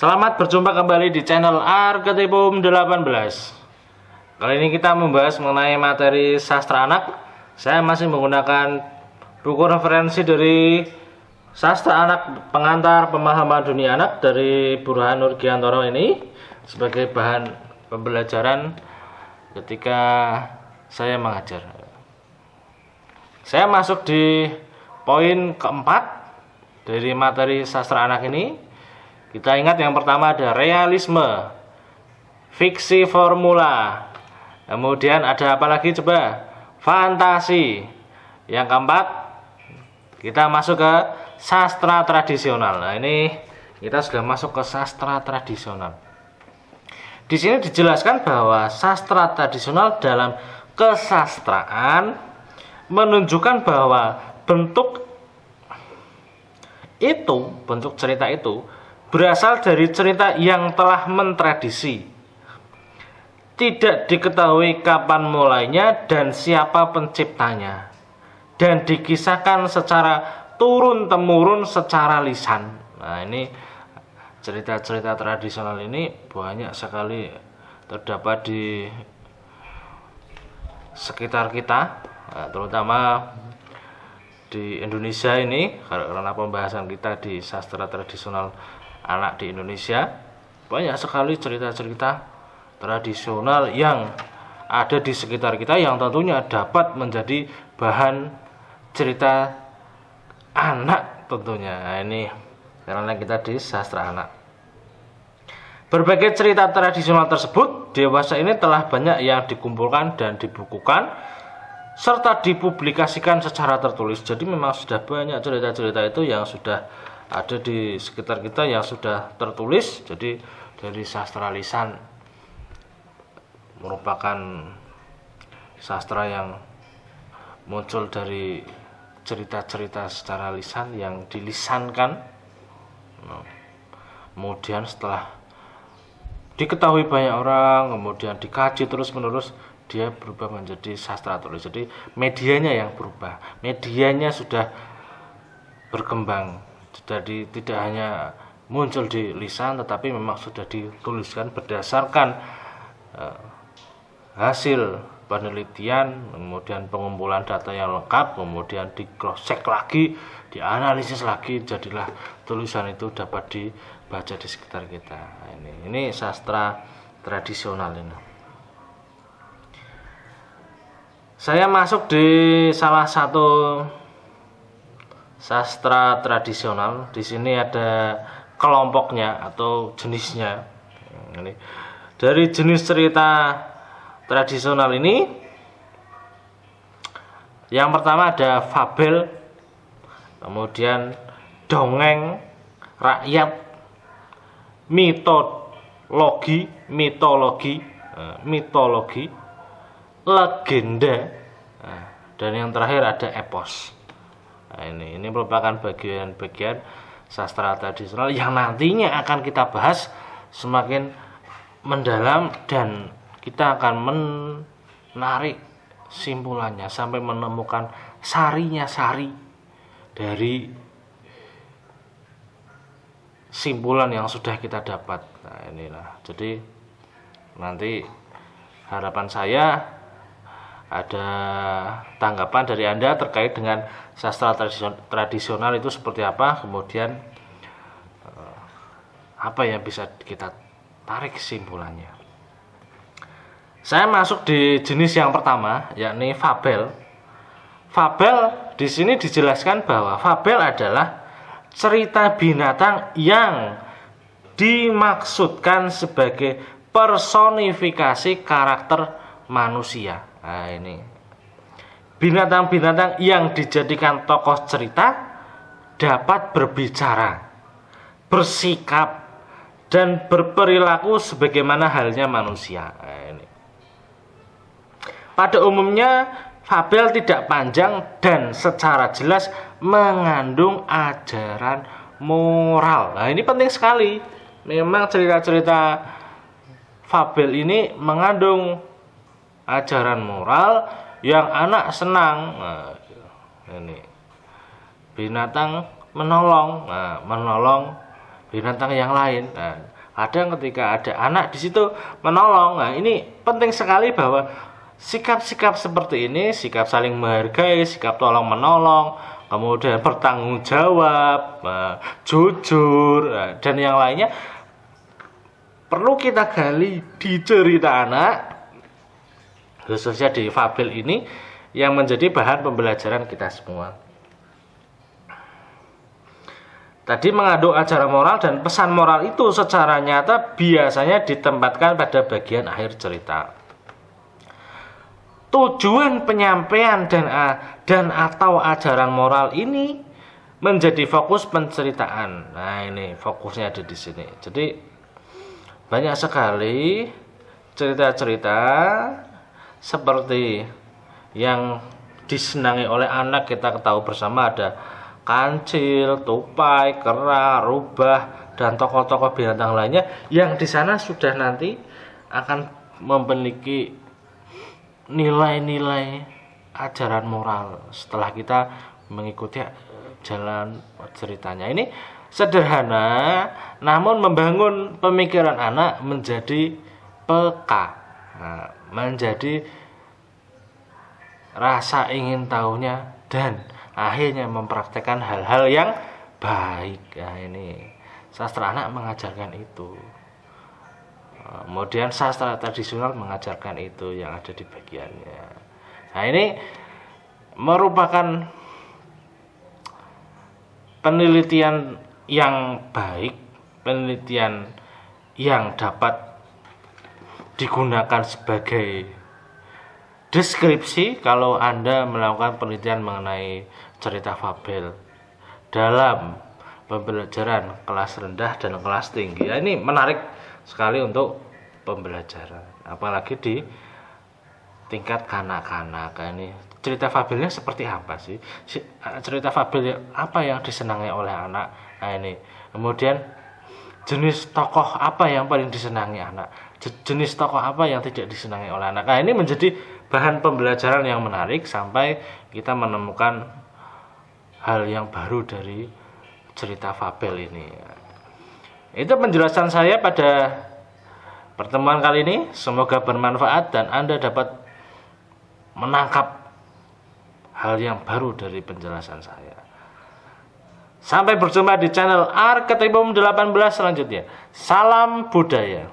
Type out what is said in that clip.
Selamat berjumpa kembali di channel Archetypum 18. Kali ini kita membahas mengenai materi sastra anak. Saya masih menggunakan buku referensi dari Sastra Anak Pengantar Pemahaman Dunia Anak dari Burhanuddin Giantoro ini sebagai bahan pembelajaran ketika saya mengajar. Saya masuk di poin keempat dari materi sastra anak ini. Kita ingat yang pertama ada realisme, fiksi formula. Kemudian ada apa lagi coba? Fantasi. Yang keempat, kita masuk ke sastra tradisional. Nah, ini kita sudah masuk ke sastra tradisional. Di sini dijelaskan bahwa sastra tradisional dalam kesastraan menunjukkan bahwa bentuk cerita itu berasal dari cerita yang telah mentradisi. Tidak diketahui kapan mulainya dan siapa penciptanya. Dan dikisahkan secara turun-temurun secara lisan. Nah, ini cerita-cerita tradisional ini banyak sekali terdapat di sekitar kita, terutama di Indonesia ini, karena pembahasan kita di sastra tradisional anak di Indonesia, banyak sekali cerita-cerita tradisional yang ada di sekitar kita yang tentunya dapat menjadi bahan cerita anak tentunya. Nah, ini karena kita di sastra anak. Berbagai cerita tradisional tersebut dewasa ini telah banyak yang dikumpulkan dan dibukukan serta dipublikasikan secara tertulis. Jadi memang sudah banyak cerita-cerita itu yang sudah ada di sekitar kita yang sudah tertulis. Jadi dari sastra lisan merupakan sastra yang muncul dari cerita-cerita secara lisan yang dilisankan. Kemudian setelah diketahui banyak orang, kemudian dikaji terus-menerus, dia berubah menjadi sastra tulis. Jadi medianya yang berubah, medianya sudah berkembang. Jadi tidak hanya muncul di lisan, tetapi memang sudah dituliskan berdasarkan hasil penelitian, kemudian pengumpulan data yang lengkap, kemudian di cross check lagi, dianalisis lagi, jadilah tulisan itu dapat dibaca di sekitar kita. Ini sastra tradisional ini. Saya masuk di salah satu sastra tradisional. Di sini ada kelompoknya atau jenisnya. Ini dari jenis cerita tradisional ini, yang pertama ada fabel, kemudian dongeng rakyat, mitologi, legenda, dan yang terakhir ada epos. Nah, ini merupakan bagian-bagian sastra tradisional yang nantinya akan kita bahas semakin mendalam, dan kita akan menarik simpulannya sampai menemukan sarinya sari dari simpulan yang sudah kita dapat. Nah, inilah. Jadi nanti harapan saya ada tanggapan dari Anda terkait dengan sastra tradisional itu seperti apa, kemudian apa yang bisa kita tarik kesimpulannya. Saya masuk di jenis yang pertama, yakni fabel. Fabel di sini dijelaskan bahwa fabel adalah cerita binatang yang dimaksudkan sebagai personifikasi karakter manusia. Nah, ini binatang-binatang yang dijadikan tokoh cerita dapat berbicara, bersikap, dan berperilaku sebagaimana halnya manusia. Nah, ini. Pada umumnya fabel tidak panjang dan secara jelas mengandung ajaran moral. Nah, ini penting sekali. Memang cerita-cerita fabel ini mengandung ajaran moral yang anak senang. Nah, ini binatang menolong binatang yang lain. Nah, Kadang ketika ada anak di situ menolong. Nah, ini penting sekali bahwa sikap-sikap seperti ini, sikap saling menghargai, sikap tolong menolong, kemudian bertanggung jawab, jujur, dan yang lainnya perlu kita gali di cerita anak, khususnya di fabel ini, yang menjadi bahan pembelajaran kita semua. Tadi mengandung ajaran moral, dan pesan moral itu secara nyata biasanya ditempatkan pada bagian akhir cerita. Tujuan penyampaian dan atau ajaran moral ini menjadi fokus penceritaan. Nah, ini fokusnya ada di sini. Jadi banyak sekali cerita-cerita seperti yang disenangi oleh anak, kita ketahui bersama ada kancil, tupai, kera, rubah, dan tokoh-tokoh binatang lainnya yang di sana sudah nanti akan memiliki nilai-nilai ajaran moral setelah kita mengikuti jalan ceritanya. Ini sederhana namun membangun pemikiran anak menjadi peka, menjadi rasa ingin tahunya, dan akhirnya mempraktekkan hal-hal yang baik. Nah, ini sastra anak mengajarkan itu. Kemudian sastra tradisional mengajarkan itu yang ada di bagiannya. Nah, ini merupakan penelitian yang baik, penelitian yang dapat digunakan sebagai deskripsi kalau Anda melakukan penelitian mengenai cerita fabel dalam pembelajaran kelas rendah dan kelas tinggi. Ya, ini menarik sekali untuk pembelajaran, apalagi di tingkat kanak-kanak. Ini cerita fabelnya seperti apa sih? Cerita fabel apa yang disenangi oleh anak? Nah, ini kemudian jenis tokoh apa yang paling disenangi anak, jenis tokoh apa yang tidak disenangi oleh anak. Nah, ini menjadi bahan pembelajaran yang menarik sampai kita menemukan hal yang baru dari cerita fabel ini. Itu penjelasan saya pada pertemuan kali ini. Semoga bermanfaat dan Anda dapat menangkap hal yang baru dari penjelasan saya. Sampai berjumpa di channel Arketipum 18 selanjutnya. Salam budaya.